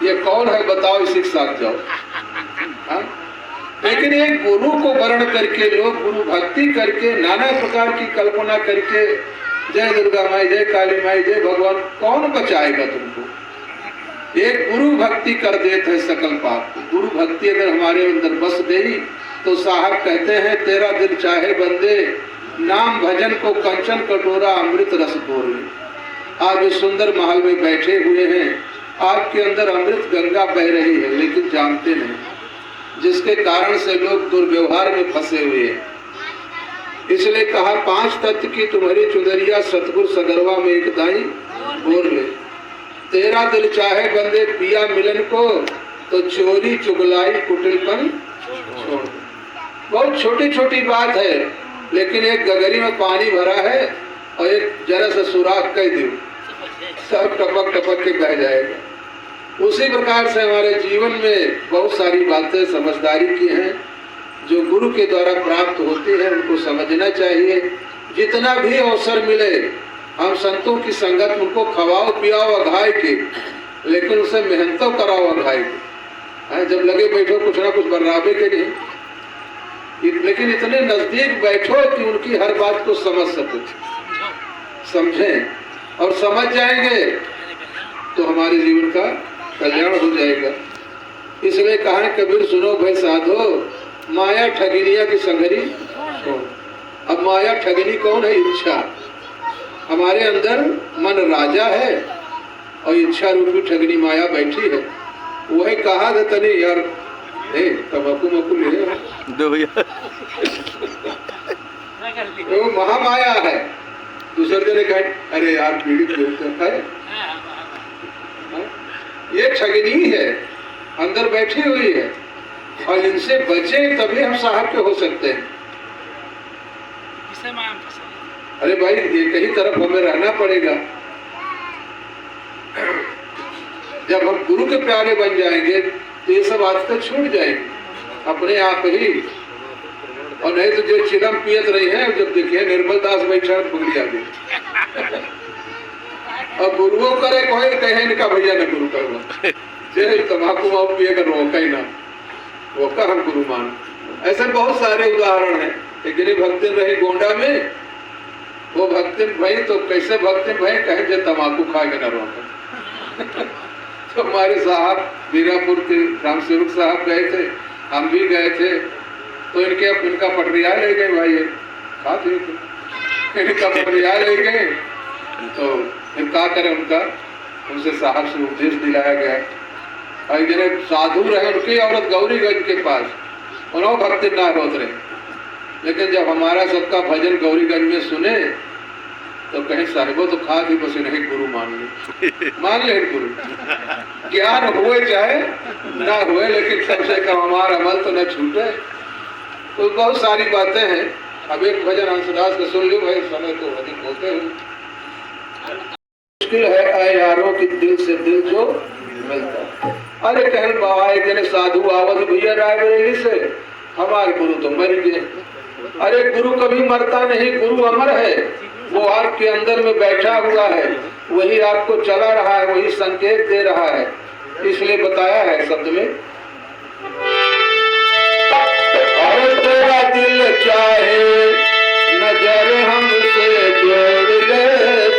ये कौन है बताओ, इसी के साथ जाओ। हाँ? लेकिन एक गुरु को वर्ण करके लोग गुरु भक्ति करके नाना प्रकार की कल्पना करके जय दुर्गा माई, जय काली माई, जय भगवान, कौन बचाएगा तुमको? एक गुरु भक्ति कर देते है सकल पाप। गुरु भक्ति अगर हमारे अंदर बस गई तो साहब कहते हैं तेरा दिल चाहे बंदे, नाम भजन को कंचन कटोरा अमृत रस घोर ले। आप इस सुंदर महल में बैठे हुए हैं, आपके अंदर अमृत गंगा बह रही है लेकिन जानते नहीं, जिसके कारण से लोग दुर्व्यवहार में फंसे हुए हैं। इसलिए कहा 5 तत्व की तुम्हारी चुनरिया सतगुरु सगरवा में एक दाई बोल ले। तेरा दिल चाहे बंदे पिया मिलन को, तो चोरी चुगलाई कुटिलपन छोड़। बहुत छोटी छोटी बात है, लेकिन एक गगरी में पानी भरा है और एक जरा सा सुराख कर दो, सब टपक टपक के बह जाएगा। उसी प्रकार से हमारे जीवन में बहुत सारी बातें समझदारी की हैं जो गुरु के द्वारा प्राप्त होती है, उनको समझना चाहिए। जितना भी अवसर मिले हम संतों की संगत, उनको खवाओ पियाओ अघाय के, लेकिन उसे मेहनतों कराओ अघाय के। जब लगे बैठो कुछ ना कुछ बर्राबे के नहीं, लेकिन इतने नजदीक बैठो कि उनकी हर बात को समझ सको, समझें, और समझ जाएंगे तो हमारे जीवन का कल्याण हो जाएगा। इसलिए कहा कबीर सुनो भाई साधो, माया ठगिनिया की संगरी हो। अब माया ठगिनी कौन है? इच्छा। हमारे अंदर मन राजा है और इच्छा रूपी ठगनी माया बैठी है। वही कहा था तने यार, तम्बाकू मकू ले दो भैया, वो महामाया है। दूसरे जने कहा अरे यार पीड़ित है, ये ठगनी है, अंदर बैठी हुई है, और इनसे बचे तभी हम साहब के हो सकते हैं। अरे भाई एक ही तरफ हमें रहना पड़ेगा। जब हम गुरु के प्यारे बन जाएंगे तो ये सब आदतें छूट जाएंगी अपने आप ही। और नहीं तो जो चिलम पियत रही है, जब देखिए निर्मल दास बैठा बुगली आ गई, और गुरुओं करे कोई कहे इनका भैया न गुरु करो, जे तम्बाकू माऊ पिएगा रोका ही ना, रोका हम गुरु मान। ऐसे बहुत सारे उदाहरण हैं। एक जनी भक्तिन रही गोंडा में, वो भक्तिन भाई तो कैसे भक्तिन भाई कहे जो तम्बाकू खा के न रोका। तो हमारे साहब मीरापुर के राम सेवक साहब गए थे, हम भी गए थे, तो इनका पटरिया ले गए भाई, खा थे इनका पटरिया ले गए। तो फिर क्या करें, उनसे साहब से उपदेश दिलाया गया। और जने साधु रहे, उनकी औरत गौरीगंज के पास, उन्होंने भक्ति ना रोक रहे, लेकिन जब हमारा सबका भजन गौरीगंज में सुने तो कहीं साहिबो तो खा दी, बस नहीं गुरु मान ले गुरु। ज्ञान हुए चाहे ना हुए, लेकिन सबसे कम हमारा अमल तो न छूटे। तो बहुत सारी बातें हैं। अब एक भजन हंसदास का सुन लो भाई, समय तो अधिक होते हुए। मुश्किल है आए यारों की दिल से दिल जो मिलता। अरे कहल बाबा एक जने साधु आवत भैया रायबरेली से, हमारे गुरु तो मर गए। अरे गुरु कभी मरता नहीं, गुरु अमर है, वो आपके अंदर में बैठा हुआ है, वही आपको चला रहा है, वही संकेत दे रहा है। इसलिए बताया है शब्द में, और तेरा दिल चाहे नजर हमसे जोड़ ले,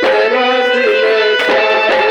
तेरा दिल चाहे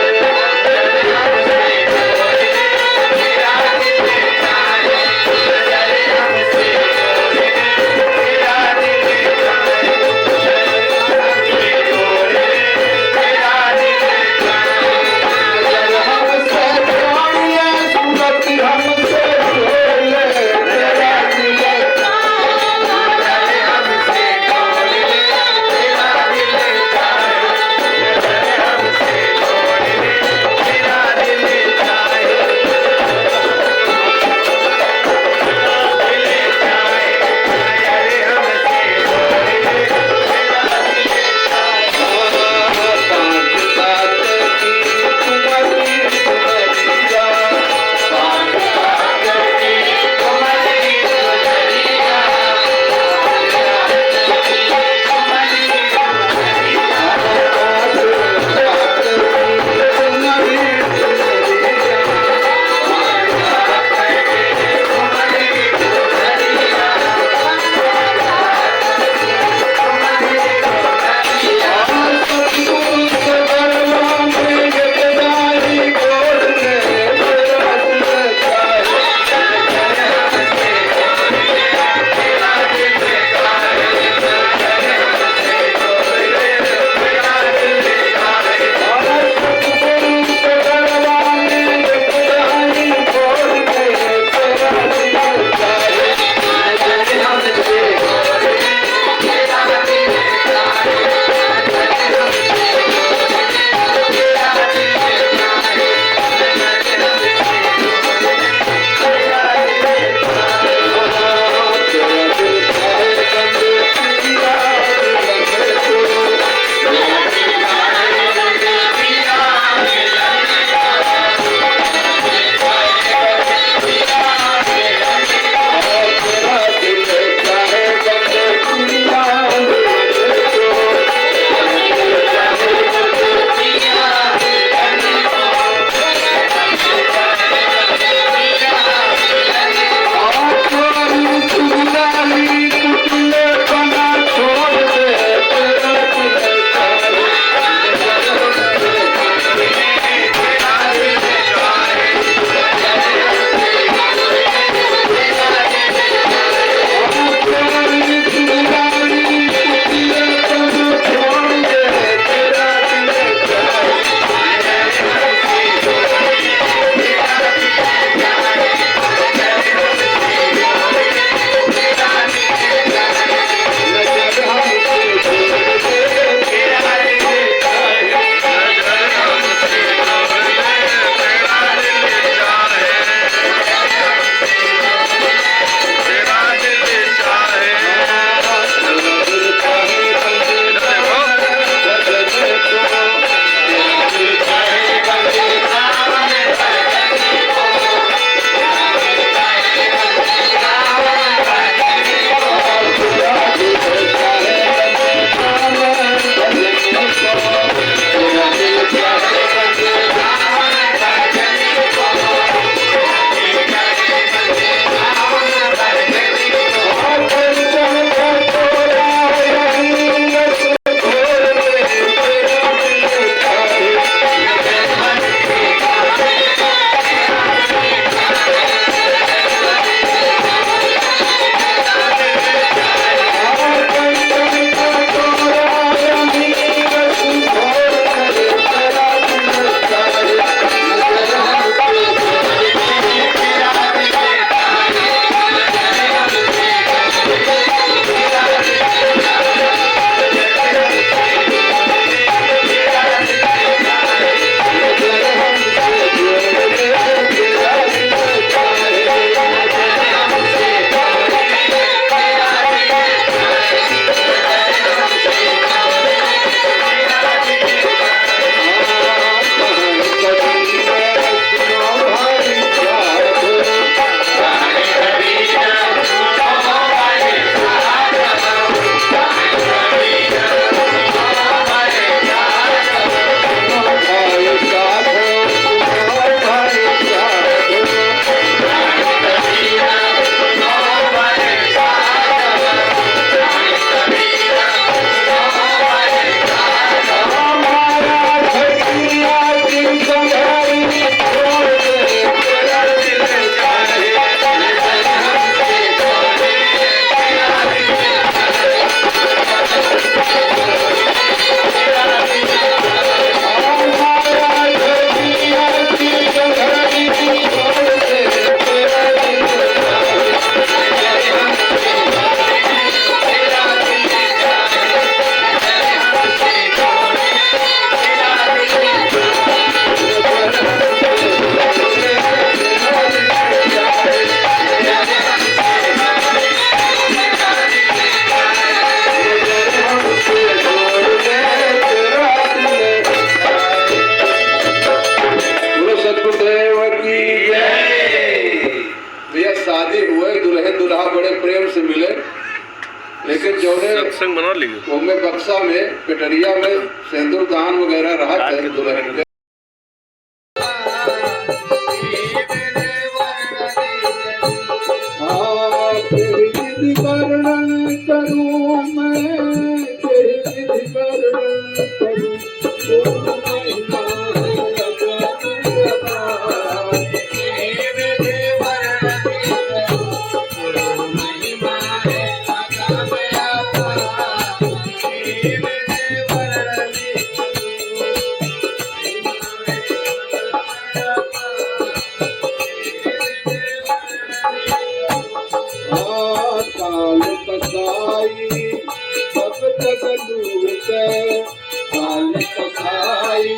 जो है सत्संग बना लीजिए ओमे बक्सा में पेटरिया में सिंदूर दान वगैरह रहा कर दुल्हन के तेरी विधि वर्णन करूं मैं तेरी विधि वर्णन करूं काल कसाई सब जग लूटे काल कसाई